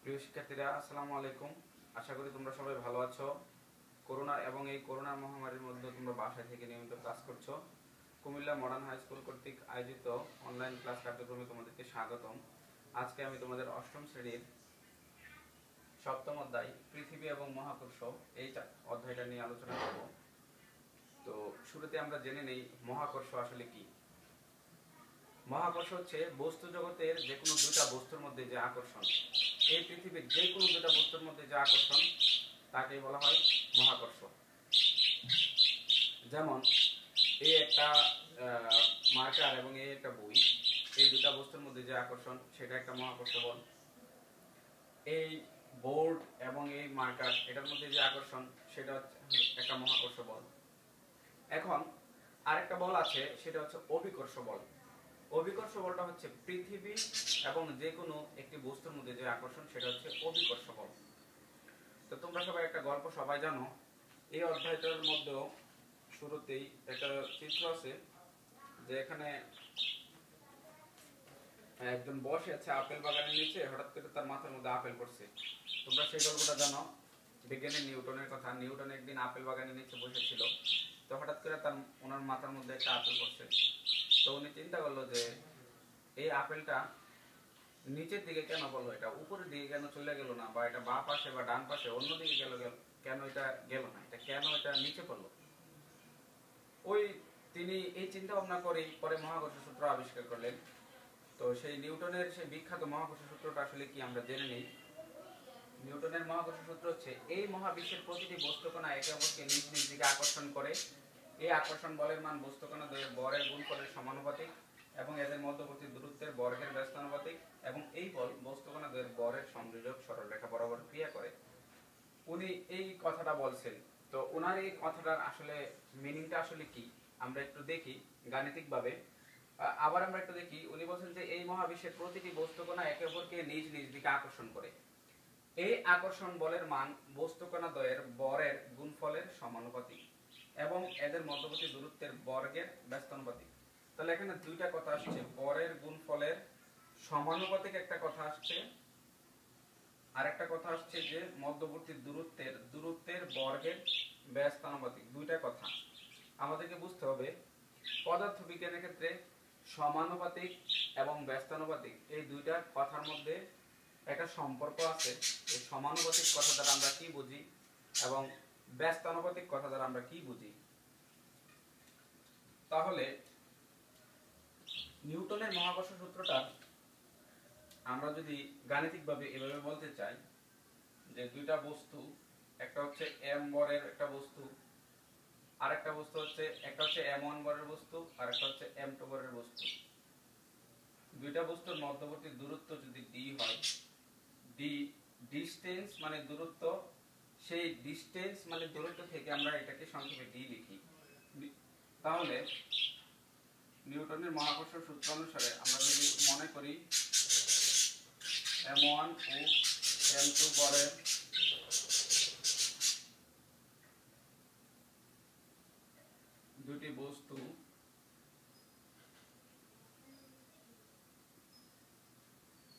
প্রিয় শিক্ষার্থীরা, আসসালামু আলাইকুম। আশা করি তোমরা সবাই ভালো আছো। করোনা এবং এই করোনা মহামারীর মধ্যে তোমরা বাসায় থেকে নিয়মিত ক্লাস করছো। কুমিল্লা মডার্ন হাই স্কুল কর্তৃক আয়োজিত অনলাইন ক্লাস কার্যক্রমে তোমাদেরকে স্বাগতম। আজকে আমি তোমাদের অষ্টম শ্রেণীর সপ্তম অধ্যায় পৃথিবী এবং মহাকর্ষ এই অধ্যায়টা নিয়ে আলোচনা করব। তো শুরুতে আমরা জেনে নেই মহাকর্ষ আসলে কি। মহাকর্ষ হচ্ছে বস্তু জগতের যে কোনো দুটা বস্তুর মধ্যে যে আকর্ষণ, এই পৃথিবীর যে কোনো দুটা বস্তুর মধ্যে যে আকর্ষণ তাকে বলা হয় মহাকর্ষ। যেমন এই একটা মার্কার এবং এই একটা বই, এই দুটা বস্তুর মধ্যে যে আকর্ষণ সেটা একটা মহাকর্ষ বল। এই বোর্ড এবং এই মার্কার এটার মধ্যে যে আকর্ষণ সেটা হচ্ছে একটা মহাকর্ষ বল। এখন আরেকটা বল আছে, সেটা হচ্ছে অভিকর্ষ বল। অভিকর্ষ বলটা হচ্ছে পৃথিবী এবং যে কোনো একটি বস্তুর মধ্যে যে আকর্ষণ সেটা হচ্ছে অভিকর্ষ বল। তো তোমরা সবাই একটা গল্প সবাই জানো। এই অধ্যায়টার মধ্যেও শুরুতেই একটা চিত্র আছে, যে এখানে একজন বসে আছে আপেল বাগানের নিচে, হঠাৎ করে তার মাথার মধ্যে আপেল পড়ছে। তোমরা সেই গল্পটা জানো, বিজ্ঞানী নিউটনের কথা। নিউটন একদিন আপেল বাগানের নিচে বসেছিল, তো হঠাৎ করে ওনার মাথার মধ্যে একটা আপেল পড়ছে। তো উনি চিন্তা করলো যে এই আপেলটা নিচের দিকে কেন পড়লো, এটা উপরের দিকে কেন চলে গেল না, বা এটা বাঁ পাশে বা ডান পাশে অন্যদিকে কেন এটা গেল না, এটা কেন এটা নিচে পড়লো। তিনি এই চিন্তা ভাবনা করে পরে মহাকর্ষ সূত্র আবিষ্কার করলেন। তো সেই নিউটনের সেই বিখ্যাত মহাকর্ষ সূত্রটা আসলে কি আমরা জেনে নেই। নিউটনের মহাকর্ষ সূত্র হচ্ছে, এই মহাবিশ্বের প্রতিটি বস্তুকণা একে অপরকে নিজ নিজ দিকে আকর্ষণ করে। এই আকর্ষণ বলের মান বস্তুকণা দ্বয়ের বরের গুণফলের সমানুপাতিক এবং এদের মধ্যবর্তী দূরত্বের বর্গের ব্যস্তানুপাতিক, এবং এই বল বস্তুকণা দ্বয়ের বরের সংযোজক সরলরেখা বরাবর ক্রিয়া করে। উনি এই কথাটা বলছেন। তো ওনার এই কথাটার আসলে মিনিংটা আসলে কি আমরা একটু দেখি গাণিতিকভাবে। আবার আমরা একটু দেখি, উনি বলছেন যে এই মহাবিশ্বের প্রতিটি বস্তুকণা একে অপরকে নিজ নিজ দিকে আকর্ষণ করে। এই আকর্ষণ বলের মান বস্তুকণা দ্বয়ের বরের গুণফলের সমানুপাতিক এবং এদের মধ্যবর্তী দূরত্বের বর্গের ব্যস্তানুপাতিক। তাহলে এখানে দুইটা কথা আসছে, বরের গুণফলের সমানুপাতিক একটা কথা আসছে, আর একটা কথা আসছে যে মধ্যবর্তী দূরত্বের বর্গের ব্যস্তানুপাতিক। দুইটা কথা আমাদেরকে বুঝতে হবে। পদার্থবিজ্ঞানের ক্ষেত্রে সমানুপাতিক এবং ব্যস্তানুপাতিক এই দুইটা কথার মধ্যে একটা সম্পর্ক আছে। এই সমানুপাতিক কথা দ্বারা আমরা কি বুঝি এবং ব্যস্তানুপাতিক কথা দ্বারা আমরা কি বুঝি। তাহলে নিউটনের মহাকর্ষ সূত্রটা আমরা যদি গাণিতিকভাবে এভাবে বলতে চাই, যে দুইটা বস্তু, একটা হচ্ছে m বরের একটা বস্তু, আর একটা বস্তু হচ্ছে, একটা হচ্ছে m1 বরের বস্তু আর একটা হচ্ছে m2 বরের বস্তু। দুইটা বস্তুর মধ্যবর্তী দূরত্ব যদি d হয়, d ডিসটেন্স মানে দূরত্ব, সেই ডিসটেন্স মানে দূরত্ব থেকে আমরা এটাকে সংক্ষেপে d লিখি। তাহলে নিউটনের মহাকর্ষ সূত্র অনুসারে আমরা যদি মনে করি m1 ও m2 বরের দুটি বস্তু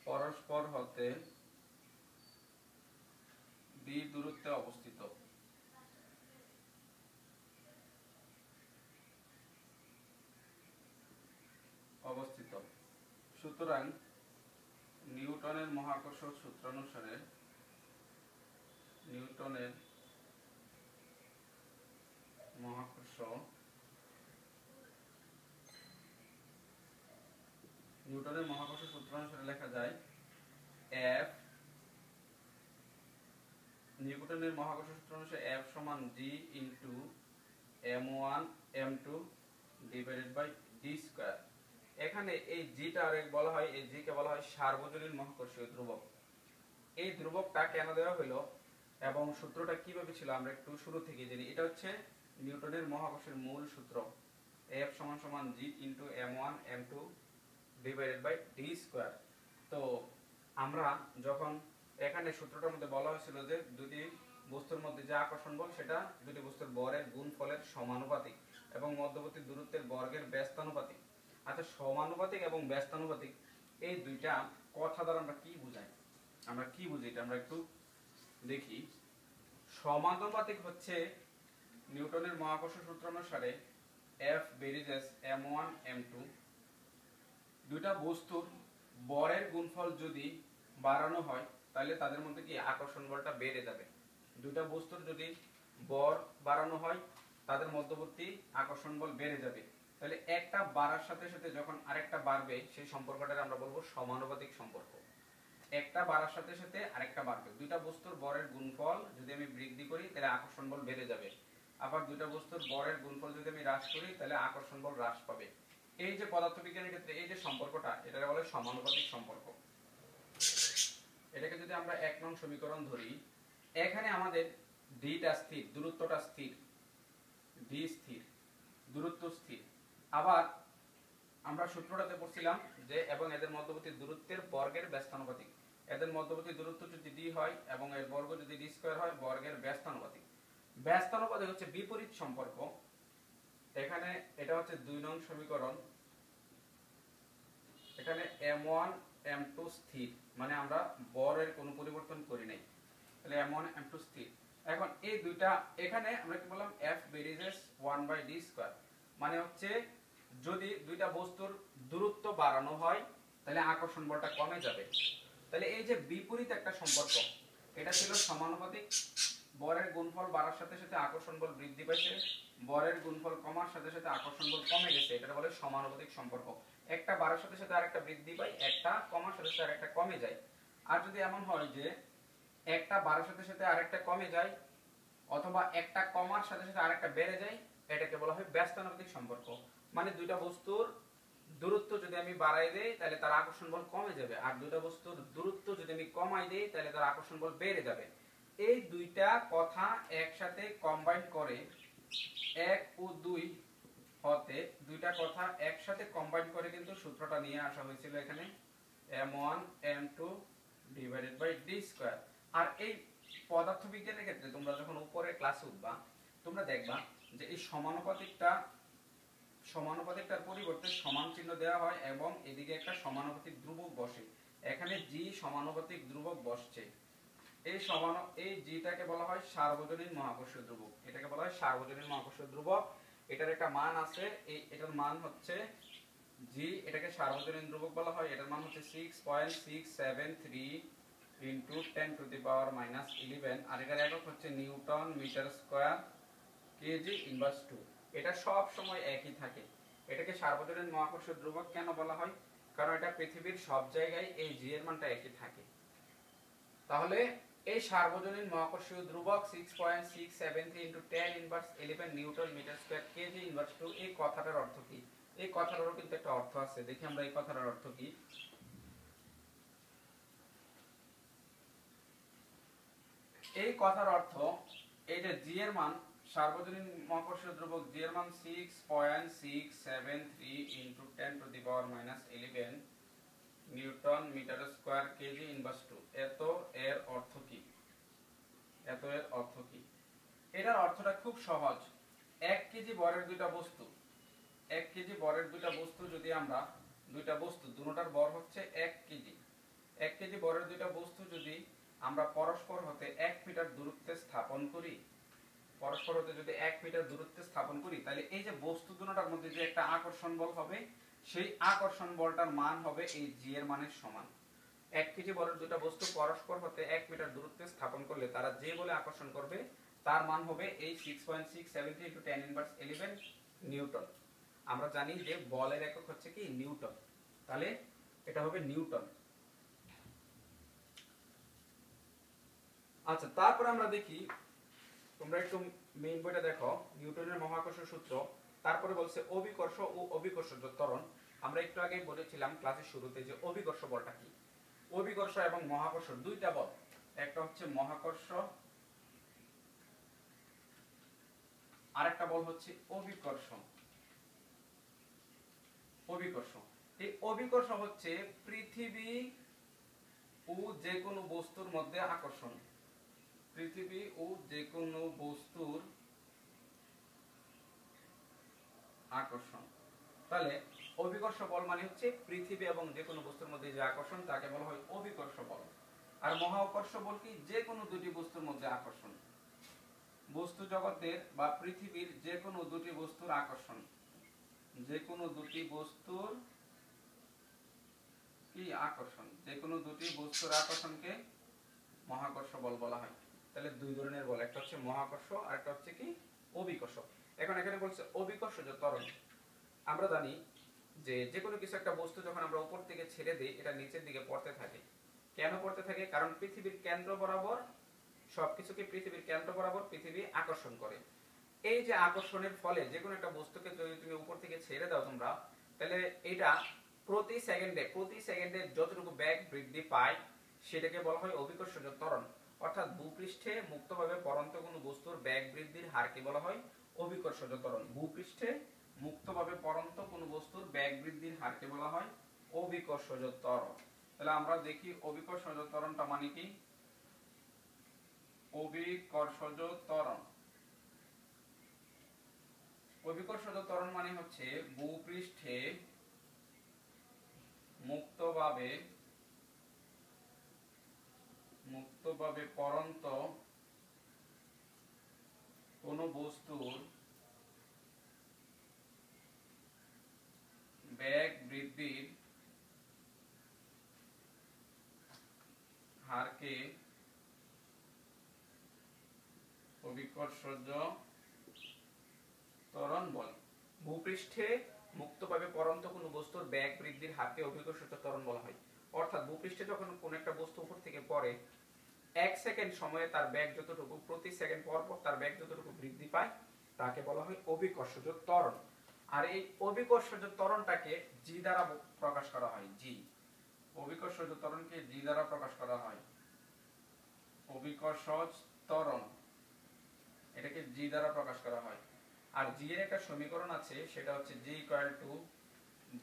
পরস্পর হতে d দূরত্বে অবস্থিত, সুতরাং নিউটনের মহাকর্ষ সূত্র অনুসারে নিউটনের মহাকর্ষ সূত্র অনুসারে লেখা যায় F, নিউটনের মহাকর্ষ সূত্র অনুসারে F সমান G into m1 m2 divided by d square. এখানে এই জিটা বলা হয়, এই জি কে বলা হয় সার্বজনীন মহাকর্ষীয় ধ্রুবক। এই ধ্রুবকটা কেন দেওয়া হলো এবং সূত্রটা কিভাবে ছিল আমরা একটু শুরু থেকে জেনি। এটা হচ্ছে নিউটনের মহাকর্ষের মূল সূত্র, F সমান সমান G into m1 m2 divided by d square. তো আমরা যখন এখানে সূত্রটার মধ্যে বলা হয়েছিল যে দুটি বস্তুর মধ্যে যে আকর্ষণ বল সেটা দুটি বস্তুর বরের গুণফলের সমানুপাতিক এবং মধ্যবর্তী দূরত্বের বর্গের ব্যস্তানুপাতিক। আচ্ছা, সমানুপাতিক এবং ব্যস্তানুপাতিক এই দুইটা কথা দ্বারা আমরা কি বুঝাই? আমরা কি বুঝি এটা আমরা একটু দেখি। সমানুপাতিক হচ্ছে নিউটনের মহাকর্ষ সূত্র অনুসারে F বেরিজেস m1 m2 দুইটা বস্তুর বরের গুণফল যদি বাড়ানো হয় তাহলে তাদের মধ্যে কি আকর্ষণ বলটা বেড়ে যাবে। দুইটা বস্তুর যদি বর বাড়ানো হয় তাদের মধ্যবর্তী আকর্ষণ বল বেড়ে যাবে। তাহলে একটা বাড়ার সাথে সাথে যখন আরেকটা বাড়বে সেই সম্পর্কটাকে আমরা বলবো সমানুপাতিক সম্পর্ক। একটা বাড়ার সাথে সাথে আরেকটা বাড়বে। দুইটা বস্তুর বরের গুণফল যদি আমি বৃদ্ধি করি তাহলে আকর্ষণ বল বেড়ে যাবে। আবার দুইটা বস্তুর বরের গুণফল যদি আমি হ্রাস করি তাহলে আকর্ষণ বল হ্রাস পাবে। এই যে পদার্থবিজ্ঞানের ক্ষেত্রে এই যে সম্পর্কটা এটাকে বলে সমানুপাতিক সম্পর্ক। এটাকে যদি আমরা 1 নং সমীকরণ ধরি, এখানে আমাদের ডিটা স্থির, দূরত্বটা স্থির, ডি স্থির, দূরত্ব স্থির। আবার আমরা সূত্রটাতে পড়ছিলাম যে এবং এদের মধ্যবর্তী দূরত্বের বর্গের ব্যস্তানুপাতিক। এদের মধ্যবর্তী দূরত্ব যদি ডি হয় এবং এর বর্গ যদি ডি স্কয়ার হয় বর্গের ব্যস্তানুপাতিক। ব্যস্তানুপাতিক হচ্ছে বিপরীত সম্পর্ক। এখানে এটা হচ্ছে 2 নং সমীকরণ। এখানে m1 m2 স্থির, মানে আমরা বরের কোনো পরিবর্তন করি নাই, তাহলে m1 m2 স্থির। এখন এই দুইটা এখানে আমরা কি বললাম f বেরিজেস 1/d স্কয়ার, মানে হচ্ছে যদি দুইটা বস্তুর দূরত্ব বাড়ানো হয় তাহলে আকর্ষণ বলটা কমে যাবে। তাহলে এই যে বিপরীত একটা সম্পর্ক, এটা ছিল সমানুপাতিক। বরের গুণফল বাড়ার সাথে সাথে আকর্ষণ বল বৃদ্ধি পাইছে, বরের গুণফল কমার সাথে সাথে আকর্ষণ বল কমে গেছে, এটা বলে সমানুপাতিক সম্পর্ক। একটা বাড়ার সাথে সাথে আরেকটা বৃদ্ধি পায়, একটা কমার সাথে সাথে আরেকটা কমে যায়। আর যদি এমন হয় যে একটা বাড়ার সাথে সাথে আরেকটা কমে যায় অথবা একটা কমার সাথে সাথে আরেকটা বেড়ে যায়, এটাকে বলা হয় ব্যস্তানুপাতিক সম্পর্ক। মানে দুইটা বস্তুর দূরত্ব যদি আমি বাড়াই দেই তাহলে তার আকর্ষণ বল কমে যাবে, আর দুইটা বস্তুর দূরত্ব যদি আমি কমাই দেই তাহলে তার আকর্ষণ বল বেড়ে যাবে। এই দুইটা কথা একসাথে কম্বাইন করে 1 ও 2 হতে দুইটা কথা একসাথে কম্বাইন করে কিন্তু সূত্রটা নিয়ে আসা হয়েছিল এখানে m1 m2 divided by d square. আর এই পদার্থবিজ্ঞানের ক্ষেত্রে তোমরা যখন উপরে ক্লাসে উঠবা তোমরা দেখবা যে এই সমানুপাতিকটার পরিবর্তে সমান চিহ্ন দেওয়া হয় এবং এদিকে একটা সমানুপাতিক ধ্রুবক বসে। এখানে g সমানুপাতিক ধ্রুবক বসছে। এই জিটাকে বলা হয় সার্বজনীন মহাকর্ষীয় ধ্রুবক। এটাকে বলা হয় সার্বজনীন মহাকর্ষীয় ধ্রুবক। এটার একটা মান আছে, এটার মান হচ্ছে g, এটাকে সার্বজনীন ধ্রুবক বলা হয়। এটার মান হচ্ছে 6.673 into 10 to the power minus 11, আর এটার একক হচ্ছে newton metre square KG inverse 2। এটা সব সময় একই থাকে। এটাকে সার্বজনীন মহাকর্ষীয় ধ্রুবক কেন বলা হয়? কারণ এটা পৃথিবীর সব জায়গায় এই g এর মানটা একই থাকে। তাহলে এই সার্বজনীন মহাকর্ষীয় ধ্রুবক 6.673 into 10 inverse 11 newton metre square KG inverse 2, এই কথাটার অর্থ কি? এই কথাটারও কিন্তু একটা অর্থ আছে। দেখি আমরা এই কথাটার অর্থ কি। এই কথার অর্থ এই যে জি এর মান, সার্বজনীন মহাকর্ষীয় ধ্রুবক জি এর মান 6.673 into 10 to the power minus 11 newton metre square KG inverse 2। এত এর অর্থ কি? এটার অর্থটা খুব সহজ। 1 কেজি বরের দুইটা বস্তু, 1 কেজি বরের দুইটা বস্তু যদি আমরা দুইটা বস্তু দুটোটার ভর হচ্ছে 1 কেজি, 1 কেজি বরের দুইটা বস্তু যদি আমরা পরস্পর হতে 1 মিটার দূরত্বে স্থাপন করি, যদি 1 মিটার দূরত্বে স্থাপন করি তাহলে এই যে বস্তু দুটোটার মধ্যে যে একটা আকর্ষণ বল হবে সেই আকর্ষণ বলটার মান হবে এই জি এর মানের সমান। 1 কেজি বরের দুটো বস্তু পরস্পর হতে 1 মিটার দূরত্বে স্থাপন করলে তারা যে বলে আকর্ষণ করবে তার মান হবে এই 6.673 into 10 inverse 11 নিউটন। আমরা জানি যে বলের একক হচ্ছে কি নিউটন, তাহলে এটা হবে নিউটন। আচ্ছা, তারপর আমরা দেখি, তোমরা একটু মেইন বইটা দেখো, নিউটনের মহাকর্ষ সূত্র। তারপরে বলছে অভিকর্ষ ও অভিকর্ষজ ত্বরণ। আমরা একটু আগেই বলেছিলাম ক্লাসের শুরুতে যে অভিকর্ষ বলটা কি। অভিকর্ষ এবং মহাকর্ষ দুইটা বল, একটা হচ্ছে মহাকর্ষ আরেকটা বল হচ্ছে অভিকর্ষ। এই অভিকর্ষ হচ্ছে পৃথিবী ও যে কোনো বস্তুর মধ্যে আকর্ষণ, পৃথিবী ও যে কোনো বস্তুর আকর্ষণ। তাহলে অভিকর্ষ বল মানে হচ্ছে পৃথিবী এবং যে কোনো বস্তুর মধ্যে যে আকর্ষণ তাকে বলা হয় অভিকর্ষ বল। আর মহাকর্ষ বল কি? যে কোনো দুটি বস্তুর মধ্যে আকর্ষণ, বস্তু জগতের বা পৃথিবীর যে কোনো দুটি বস্তুর আকর্ষণ, যে কোনো দুটি বস্তুর কি আকর্ষণ, যে কোনো দুটি বস্তুর আকর্ষণকে মহাকর্ষ বল বলা হয়। তাহলে দুই ধরনের বল, একটা হচ্ছে মহাকর্ষ আর একটা হচ্ছে কি অভিকর্ষ। এখন এখানে বলছে অভিকর্ষজ ত্বরণ। আমরা জানি যে যে কোনো কিছু একটা বস্তু যখন আমরা উপর থেকে ছেড়ে দিই এটা নিচের দিকে পড়তে থাকে। কেন পড়তে থাকে? কারণ পৃথিবীর কেন্দ্র বরাবর, সবকিছুকে পৃথিবীর কেন্দ্র বরাবর পৃথিবী আকর্ষণ করে। এই যে আকর্ষণের ফলে যে কোনো একটা বস্তুকে যদি তুমি উপর থেকে ছেড়ে দাও তোমরা, তাহলে এটা প্রতি সেকেন্ডে যতটুকু বেগ বৃদ্ধি পায় সেটাকে বলা হয় অভিকর্ষজ ত্বরণ। অর্থাৎ ভূপৃষ্ঠে মুক্তভাবে পড়ন্ত কোনো বস্তুর বেগ বৃদ্ধির হারকে বলা হয় অভিকর্ষজ ত্বরণ। ভূপৃষ্ঠে মুক্তভাবে পড়ন্ত কোনো বস্তুর বেগ বৃদ্ধির হারকে বলা হয় অভিকর্ষজ ত্বরণ। তাহলে আমরা দেখি অভিকর্ষজ ত্বরণটা মানে কি? অভিকর্ষজ ত্বরণ, অভিকর্ষজ ত্বরণ মানে হচ্ছে ভূপৃষ্ঠে মুক্তভাবে পড়ন্ত কোন বস্তুর বেগ বৃদ্ধির হারকে অভিকর্ষজ ত্বরণ বলে। ভূপৃষ্ঠে মুক্তভাবে পড়ন্ত কোন বস্তুর বেগ বৃদ্ধির হারকে অভিকর্ষজ ত্বরণ বলা হয়। অর্থাৎ ভূপৃষ্ঠে যখন কোন একটা বস্তু উপর থেকে পড়ে, 1 সেকেন্ড সময়ে তার বেগ যতটুকু, প্রতি সেকেন্ড পর পর তার বেগ যতটুকু বৃদ্ধি পায় তাকে বলা হয় অভিকর্ষজ ত্বরণ। আর এই অভিকর্ষজ ত্বরণটাকে জি দ্বারা প্রকাশ করা হয়। জি, অভিকর্ষজ ত্বরণকে জি দ্বারা প্রকাশ করা হয়। অভিকর্ষজ ত্বরণ এটাকে জি দ্বারা প্রকাশ করা হয়। আর জি এর একটা সমীকরণ আছে, সেটা হচ্ছে G equal to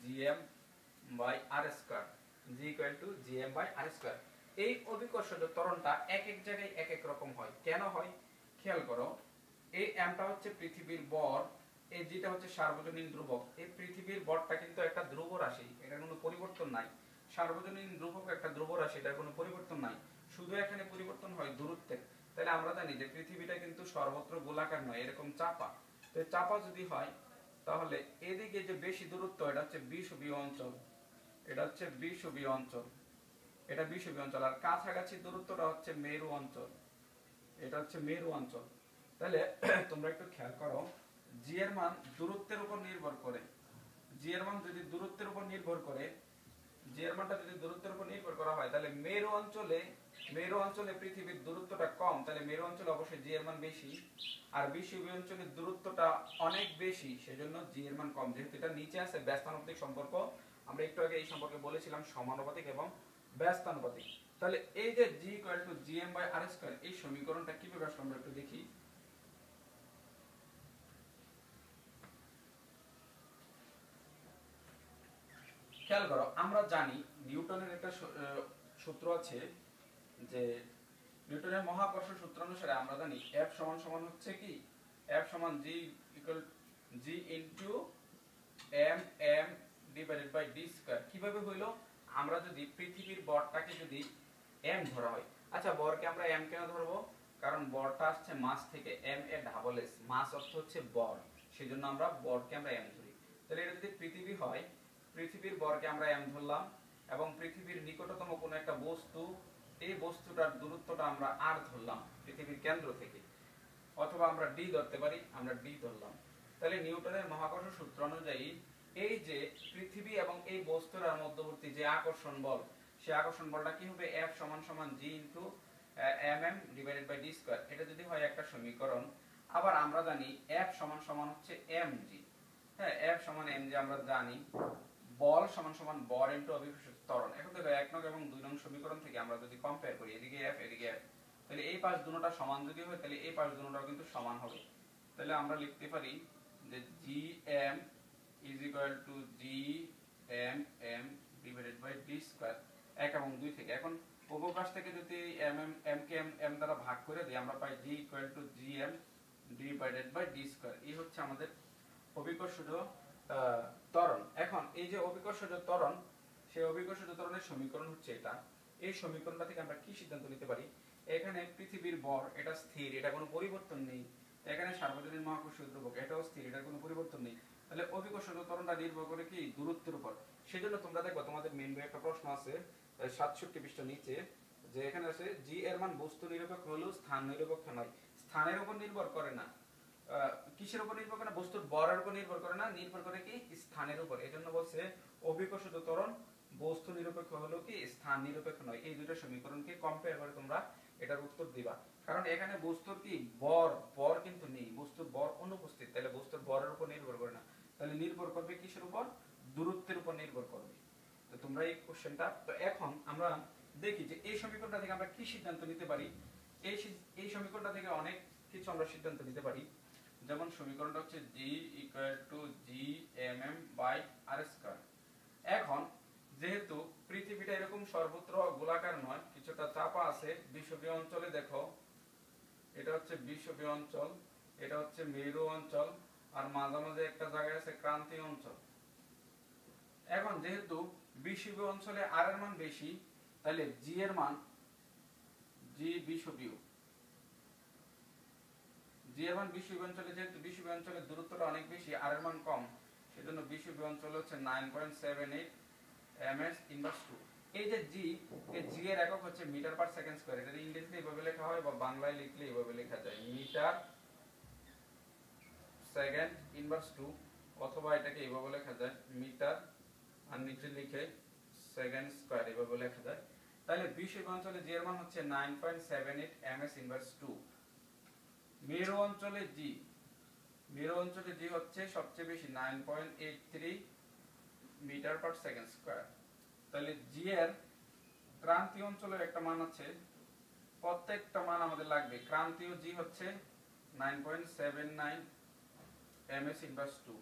GM by R square. G equal to GM by R square. এই অভিকর্ষজ ত্বরণটা এক এক জায়গায় এক এক রকম হয়। কেন হয় খেয়াল করো। এই এমটা হচ্ছে পৃথিবীর ভর, এই জিটা হচ্ছে সার্বজনীন ধ্রুবক। এই পৃথিবীর ভরটা কিন্তু একটা ধ্রুব রাশি, এটার কোনো পরিবর্তন নাই। সার্বজনীন ধ্রুবক একটা ধ্রুব রাশি, এটার কোনো পরিবর্তন নাই। শুধু এখানে পরিবর্তন হয় দূরত্বের। তাহলে আমরা জানি যে পৃথিবীটা কিন্তু সর্বত্র গোলাকার নয়, এরকম চাপা। তো চাপা যদি হয় তাহলে এদিকে যে বেশি দূরত্ব এটা হচ্ছে বিষুবীয় অঞ্চল, এটা হচ্ছে বিষুবীয় অঞ্চল, এটা বিষুবীয় অঞ্চল। আর কাছাকাছি দূরত্বটা হচ্ছে মেরু অঞ্চল, এটা হচ্ছে মেরু অঞ্চল। তাহলে তোমরা একটু খেয়াল করো, জি এর মান দূরত্বের উপর নির্ভর করে। জি এর মান যদি দূরত্বের উপর নির্ভর করে, জি এর মানটা যদি দূরত্বের উপর নির্ভর করা হয়, তাহলে মেরু অঞ্চলে পৃথিবীর দূরত্বটা কম, তাহলে মেরু অঞ্চলে অবশ্যই জি এর মান বেশি। আর বিষুবীয় অঞ্চলের দূরত্বটা অনেক বেশি, সেজন্য জি এর মান কম। যেহেতু এটা নিচে আছে ব্যস্তানুপাতিক সম্পর্ক, আমরা একটু আগে এই সম্পর্কে বলেছিলাম সমানুপাতিক এবং ব্যস্তানুপাতিক। তাহলে এই যে G equal to GM by R square, এই সমীকরণটা কিভাবে আসলে আমরা একটু দেখি। খেয়াল করো, আমরা জানি নিউটনের একটা সূত্র আছে, যে নিউটনের মহাকর্ষ সূত্র অনুসারে আমরা জানি F সমান সমান হচ্ছে কি, F সমান G ইকুয়াল G ইনটু m m divided by d square. কিভাবে হইলো? আমরা যদি পৃথিবীর ভরটাকে যদি m ধরা হয়, আচ্ছা ভরকে আমরা m কেন ধরবো? কারণ ভরটা আসছে মাস থেকে, m এ ডাবল s, মাস অর্থ হচ্ছে ভর, সেজন্য আমরা ভরকে আমরা m ধরি। তাহলে এটা যদি পৃথিবী হয়, পৃথিবীর ভরকে আমরা m ধরলাম, এবং পৃথিবীর নিকটতম কোনো একটা বস্তু, এই বস্তুটার দূরত্বটা আমরা r ধরলাম পৃথিবীর কেন্দ্র থেকে, অথবা আমরা d ধরতে পারি, আমরা d ধরলাম। তাহলে নিউটনের মহাকর্ষ সূত্র অনুযায়ী এই যে পৃথিবী এবং এই বস্তুর মধ্যবর্তী যে আকর্ষণ বল, সেই আকর্ষণ বলটা কি হবে? F সমান সমান G into mm divided by d square. এটা যদি হয় একটা সমীকরণ। আবার আমরা জানি F সমান সমান হচ্ছে mg। হ্যাঁ, F সমান mg আমরা জানি। বল সমান সমান ভর ইনটু অভিকর্ষজ ত্বরণ। এখন দেখো 1 নং এবং 2 নং সমীকরণ থেকে আমরা যদি কম্পেয়ার করি, এদিকে F এদিকে F, তাহলে এই পাশ দুটোটা সমান যদি হয়, তাহলে এই পাশ দুটোটাও কিন্তু সমান হবে। তাহলে আমরা লিখতে পারি যে gm is equal to gmm divided by d square, 1 এবং 2 থেকে। এখন উভয় পাশ থেকে যদি m কে m দ্বারা ভাগ করে দিই, আমরা পাই g equal to gm divided by d square. এই হচ্ছে আমাদের অভিকর্ষজ ত্বরণ। এখন এই যে অভিকর্ষজ ত্বরণ, সেই অভিকর্ষজ ত্বরণের সমীকরণ হচ্ছে এটা। এই সমীকরণটা থেকে আমরা কি সিদ্ধান্ত নিতে পারি? এখানে পৃথিবীর ভর এটা স্থির, এটা কোনো পরিবর্তন নেই। এখানে সার্বজনীন মহাকর্ষীয় ধ্রুবক এটাও স্থির, এটার কোনো পরিবর্তন নেই। তাহলে অভিকর্ষজ ত্বরণটা নির্ভর করে কি দূরত্বের উপর। সেজন্য তোমরা দেখো তোমাদের মেইন বইয়ে একটা প্রশ্ন আছে 67 পৃষ্ঠা নিচে, যে এখানে আছে জি এর মান বস্তু নিরপেক্ষ হলেও স্থান নিরপেক্ষ নয়। স্থানের উপর নির্ভর করে না, কিসের উপর নির্ভর করে না? বস্তুর ভরের উপর নির্ভর করে না, নির্ভর করে কি স্থানের উপর। এজন্য বলছে অভিকর্ষজ ত্বরণ বস্তু নিরপেক্ষ হলেও কি স্থান নিরপেক্ষ নয়। এই দুটো সমীকরণকে কম্পেয়ার করে তোমরা এটার উত্তর দিবা। কারণ এখানে বস্তুর কি ভর কিন্তু নেই, বস্তুর ভর অনুপস্থিত, তাহলে বস্তুর ভরের উপর নির্ভর করে না, তাহলে নির্ভর করবে কিসের উপর? দূরত্বের উপর নির্ভর করবে। তো তোমরা এই কোশ্চেনটা, তো এখন আমরা দেখি যে এই সমীকরণটা থেকে আমরা কি সিদ্ধান্ত নিতে পারি। এই সমীকরণটা থেকে অনেক কিছু আমরা সিদ্ধান্ত নিতে পারি। যেমন সমীকরণটা হচ্ছে g = g/m/r²। এখন যেহেতু পৃথিবীটা এরকম সর্বত্র গোলাকার নয়, কিছুটা চাপা আছে, বিষুবীয় অঞ্চলে দেখো এটা হচ্ছে বিষুবীয় অঞ্চল, এটা হচ্ছে মেরু অঞ্চল, আর মাঝামাঝি একটা জায়গায় আছে ক্রান্তীয় অঞ্চল। এখন যেহেতু বিষুবীয় অঞ্চলে r এর মান বেশি, তাহলে g এর মান, g বিষুবীয়, g এর মান বিষুবীয় অঞ্চলে, যেহেতু বিষুবীয় অঞ্চলের দূরত্বটা অনেক বেশি, r এর মান কম, সেজন্য বিষুবীয় অঞ্চল হচ্ছে 9.78 ms/2। এই যে g, এই g এর একক হচ্ছে মিটার পার সেকেন্ড স্কয়ার। এটা ইংরেজিতে এভাবে লেখা হয় বা বাংলায় লিখলে এভাবে লেখা যায় মিটার সেকেন্ড ইনভার্স 2, অথবা এটাকে এভাবে লেখা যায় মিটার আর নিচে লিখে সেকেন্ড স্কয়ার, এভাবে লেখা যায়। তাহলে বিষুবীয় অঞ্চলে g এর মান হচ্ছে 9.78 ms/2। মেরু অঞ্চলে g, মেরু অঞ্চলে g হচ্ছে সবচেয়ে বেশি 9.83 মিটার পার সেকেন্ড স্কয়ার। তাহলে g এর ক্রান্তীয় অঞ্চলের একটা মান আছে, প্রত্যেকটা মান আমাদের লাগবে। ক্রান্তীয় g হচ্ছে 9.79 ms/2।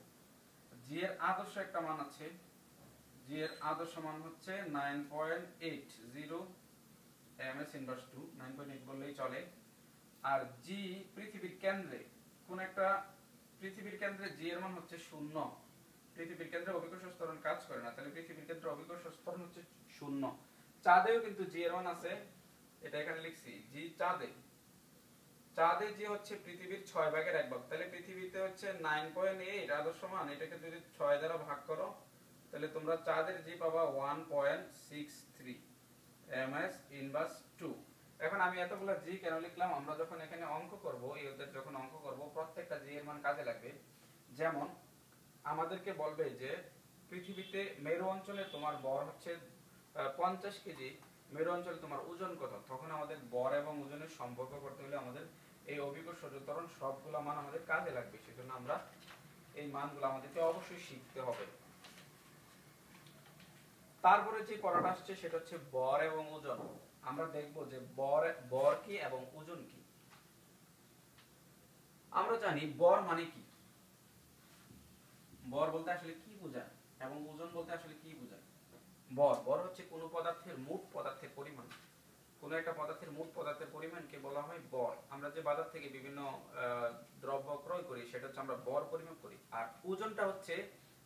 g এর আদর্শ একটা মান আছে, g এর আদর্শ মান হচ্ছে 9.80 ms/2, 9.8 বললেই চলে। আর g পৃথিবীর কেন্দ্রে, কোন একটা পৃথিবীর কেন্দ্রে g এর মান হচ্ছে 0। পৃথিবীর কেন্দ্রে অভিকর্ষজ ত্বরণ কাজ করে না, তাহলে পৃথিবীর কেন্দ্রে অভিকর্ষজ ত্বরণ হচ্ছে 0। চাঁদেও কিন্তু g এর মান আছে, এটা এখানে লিখছি g চাঁদে, চাঁদে g হচ্ছে পৃথিবীর 6/1 তাহলে পৃথিবীতে হচ্ছে 9.8 আদর্শ মান, এটাকে যদি 6 দ্বারা ভাগ করো তাহলে তোমরা চাঁদের g পাবা 1.63 ms/2। এখন আমি এতগুলা g কেন লিখলাম? আমরা যখন এখানে অঙ্ক করব, এদের যখন অঙ্ক করব, প্রত্যেকটা g এর মান কাজে লাগবে। যেমন আমাদেরকে বলবে যে পৃথিবীতে মেরু অঞ্চলে তোমার ভর হচ্ছে 50 কেজি, মেরু অঞ্চলে তোমার ওজন কত, তখন আমাদের ভর এবং ওজনের সম্পর্ক করতে হলে আমাদের এই অভিকর্ষজ ত্বরণ সবগুলা মান আমাদের কাজে লাগবে। সেজন্য আমরা এই মানগুলো আমাদেরকে অবশ্যই শিখতে হবে। তারপরে যে পড়াটা আসছে সেটা হচ্ছে ভর এবং ওজন। আমরা দেখব যে ভর কি এবং ওজন কি। আমরা জানি ভর মানে কি, ভর বলতে আসলে কি বোঝায় এবং ওজন বলতে আসলে কি বোঝায়। ভর হচ্ছে কোন পদার্থের মোট পদার্থের পরিমাণ, কোন একটা পদার্থের মোট পদার্থের পরিমাণকে বলা হয় ভর। আমরা যে বাজার থেকে বিভিন্ন দ্রব্য ক্রয় করি সেটা হচ্ছে আমরা ভর পরিমাপ করি। আর ওজনটা হচ্ছে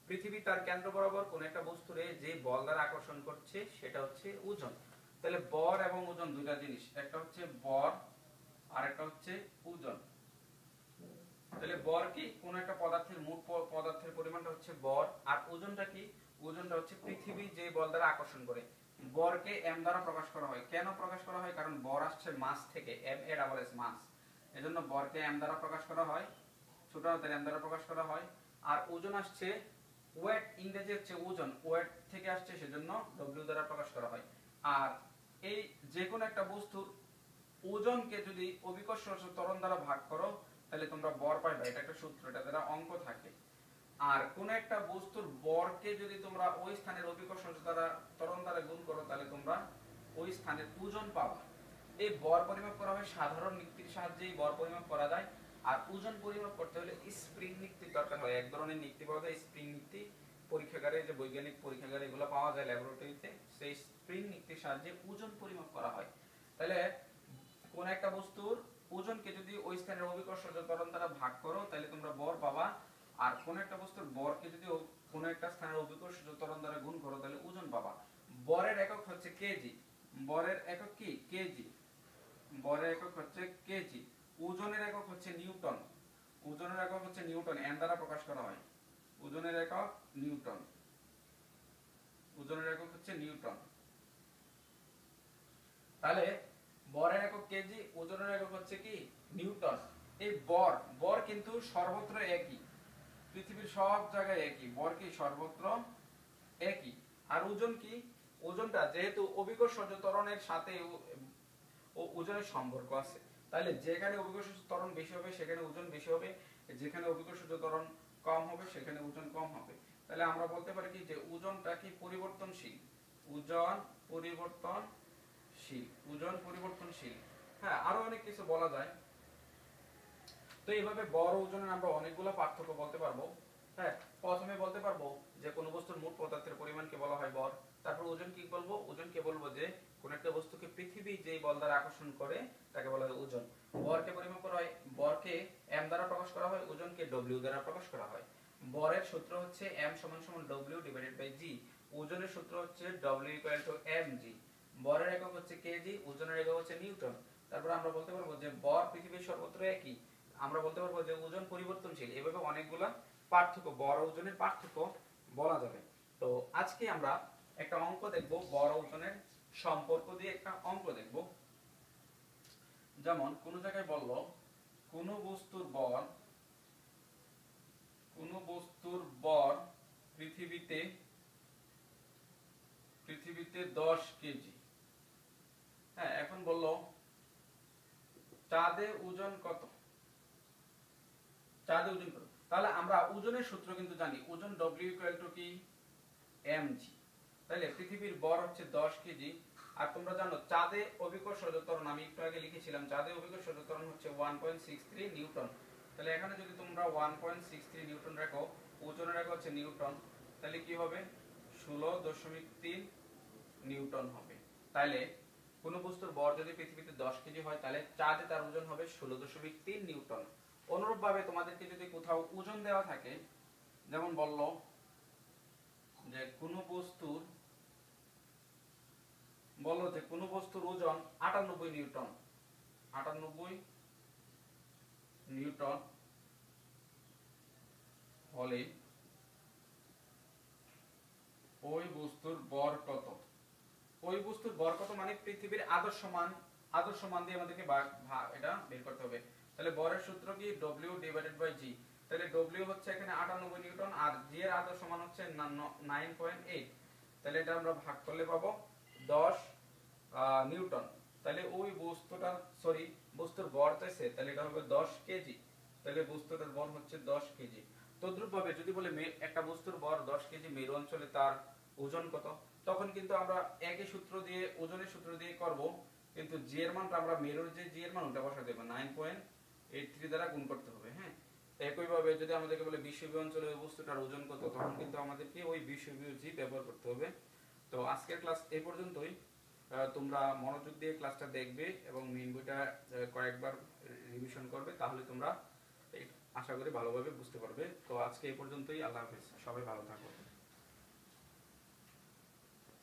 পৃথিবী তার কেন্দ্র বরাবর কোন একটা বস্তুরে যে বল দ্বারা আকর্ষণ করছে সেটা হচ্ছে ওজন। তাহলে ভর এবং ওজন দুইটা জিনিস, একটা হচ্ছে ভর আর একটা হচ্ছে ওজন। তাহলে ভর কি? কোন একটা পদার্থের মোট পদার্থের পরিমাণটা হচ্ছে ভর। আর ওজনটা কি? ওজনটা হচ্ছে পৃথিবী যে বল দ্বারা আকর্ষণ করে। ভরকে m দ্বারা প্রকাশ করা হয়। কেন প্রকাশ করা হয়? কারণ ভর আসছে মাস থেকে, m মাস, এজন্য ভরকে m দ্বারা প্রকাশ করা হয়, ছোট হাতের m দ্বারা প্রকাশ করা হয়। আর ওজন আসছে ওয়েট, ইংরেজি হচ্ছে ওজন, ওয়েট থেকে আসছে, সেজন্য w দ্বারা প্রকাশ করা হয়। আর এই যে কোনো একটা বস্তুর ওজনকে যদি অভিকর্ষজ ত্বরণ দ্বারা ভাগ করো তাহলে তোমরা ভর পাইবা, এটা একটা সূত্র, এটা দ্বারা অঙ্ক থাকে। আর কোন একটা বস্তুর ভরকে যদি তোমরা ওই স্থানের অভিকর্ষজ দ্বারা ত্বরণ দ্বারা গুণ করো তাহলে তোমরা ওই স্থানের ওজন পাবা। এই ভর পরিমাপ করা হয় সাধারণ নিক্তির সাহায্যে, ভর পরিমাপ করা যায়। আর ওজন পরিমাপ করতে হলে স্প্রিং নিক্তির দরকার হয়। এক ধরনের নিক্তি পাওয়া যায় স্প্রিং নিক্তি, পরীক্ষাগারে যে বৈজ্ঞানিক পরীক্ষাগারে এগুলো পাওয়া যায় ল্যাবরেটরিতে, সেই স্প্রিং নিক্তির সাহায্যে ওজন পরিমাপ করা হয়। তাহলে কোন একটা বস্তুর ওজনকে যদি ওই স্থানের অভিকর্ষজ ত্বরণ দ্বারা ভাগ করো তাহলে তোমরা ভর পাবা। আর কোন একটা বস্তুর ভরকে যদি কোন একটা স্থানের অভিকর্ষজ ত্বরণ দ্বারা গুণ করো তাহলে ওজন পাবা। ভরের একক হচ্ছে কেজি। বরের একক কি কেজি, বরের একক হচ্ছে কেজি। ওজনের একক হচ্ছে নিউটন, ওজনের একক হচ্ছে নিউটন, এন দ্বারা প্রকাশ করা হয়। ওজনের একক নিউটন, ওজনের একক হচ্ছে নিউটন। তাহলে বরের একক কেজি, ওজনের একক হচ্ছে কি নিউটন। এই বর, বর কিন্তু সর্বত্র একই, পৃথিবীর সব জায়গায় একই, বর কি সর্বত্র একই। আর ওজন কি, ওজনটা যেহেতু অভিকর্ষজ ত্বরণের সাথে ওজনের সম্পর্ক আছে, তাহলে যেখানে অভিকর্ষজ ত্বরণ বেশি হবে সেখানে ওজন বেশি হবে, যেখানে অভিকর্ষজ ত্বরণ কম হবে সেখানে ওজন কম হবে। তাহলে আমরা বলতে পারি কি যে ওজনটা কি পরিবর্তনশীল, ওজন পরিবর্তনশীল, ওজন পরিবর্তনশীল। হ্যাঁ, আরো অনেক কিছু বলা যায়। তো এইভাবে বড় ওজনের আমরা অনেকগুলো পার্থক্য বলতে পারবো। হ্যাঁ, প্রথমে বলতে পারবো যে কোন বস্তুর মোট পদার্থের পরিমাণকে বলা হয় ভর। তারপর ওজন কি বলবো, ওজনকে বলবো যে কোন একটা বস্তুকে পৃথিবী যেই বল দ্বারা আকর্ষণ করে তাকে বলা হয় ওজন। ভরকে পরিমাপ করা হয়, ভরকে এম দ্বারা প্রকাশ করা হয়, ওজনকে ডব্লিউ দ্বারা প্রকাশ করা হয়। ভরের সূত্র হচ্ছে m সমান সমান w ডিভাইডেড বাই g, ওজনের সূত্র হচ্ছে w ইকুয়াল টু mg। ভরের একক হচ্ছে কেজি, ওজনের একক হচ্ছে নিউটন। তারপর আমরা বলতে পারবো যে ভর পৃথিবীর সর্বত্র একই, আমরা বলতে পারবো যে ওজন পরিবর্তনশীল। এভাবে অনেকগুলা পার্থক্য, বড় ওজনের পার্থক্য বলা যাবে। তো আজকে আমরা একটা অঙ্ক দেখব, বড় ওজনের সম্পর্ক দিয়ে একটা অঙ্ক দেখব। যেমন কোন জায়গায় বলল কোন বস্তুর বল, কোন বস্তুর বল পৃথিবীতে 10 কেজি। হ্যাঁ, এখন বলল চাঁদে ওজন কত, চাঁদে ওজন কত। তাহলে আমরা ওজনের সূত্র কিন্তু জানি, ওজন W ইকুয়াল টু কি mg। তাহলে পৃথিবীর ভর হচ্ছে 10 কেজি। আর তোমরা জানো চাঁদে অভিকর্ষজ ত্বরণ, আমি একটু আগে লিখেছিলাম চাঁদে অভিকর্ষজ ত্বরণ হচ্ছে 1.63 নিউটন। তাহলে এখানে যদি তোমরা 1.63 নিউটন রাখো, ওজনের রাখো হচ্ছে নিউটন, তাহলে কি হবে 16.3 নিউটন হবে। তাহলে কোন বস্তুর ভর যদি পৃথিবীতে 10 কেজি হয় তাহলে চাঁদে তার ওজন হবে 16.3 নিউটন। অনুরূপভাবে তোমাদেরকে যদি কোথাও ওজন দেওয়া থাকে, যেমন বলল যে কোন বস্তুর, বলল যে কোন বস্তুর ওজন 98 নিউটন, 98 নিউটন হলে ওই বস্তুর ভর কত। ওই বস্তুর ভর কত মানে পৃথিবীর আদর্শ মান, আদর্শ মান দিয়ে আমাদেরকে এটা বের করতে হবে। তাহলে ভরের সূত্র কি W ডিভাইডেড বাই g। তাহলে W হচ্ছে এখানে 98 নিউটন আর g এর আদর্শ মান হচ্ছে 9.8। তাহলে এটা আমরা ভাগ করলে পাবো 10 নিউটন। তাহলে ওই বস্তুটা, সরি বস্তুর ভর চাইছে, তাহলে এটা হবে 10 কেজি। তাহলে বস্তুটার ভর হচ্ছে 10 কেজি। তদ্রূপভাবে যদি বলে একটা বস্তুর ভর 10 কেজি, মেরু অঞ্চলে তার ওজন কত, তখন কিন্তু আমরা একই সূত্র দিয়ে, ওজনের সূত্র দিয়ে করব, কিন্তু জি এর মানটা আমরা মেরুর যে জি এর মান ওটা বসা দেব, 9.83 দ্বারা গুণ করতে হবে। হ্যাঁ, একইভাবে যদি আমাদেরকে বলে বিষুবীয় অঞ্চলে ওই বস্তুটার ওজন কত, তখন কিন্তু আমাদেরকে ওই বিষুবীয় জি ব্যবহার করতে হবে। তো আজকের ক্লাস এই পর্যন্তই। তোমরা মনোযোগ দিয়ে ক্লাসটা দেখবে এবং মেইন বইটা কয়েকবার রিভিশন করবে, তাহলে তোমরা আশা করি ভালোভাবে বুঝতে পারবে। তো আজকে এই পর্যন্তই, আল্লাহ হাফেজ, সবাই ভালো থাকো।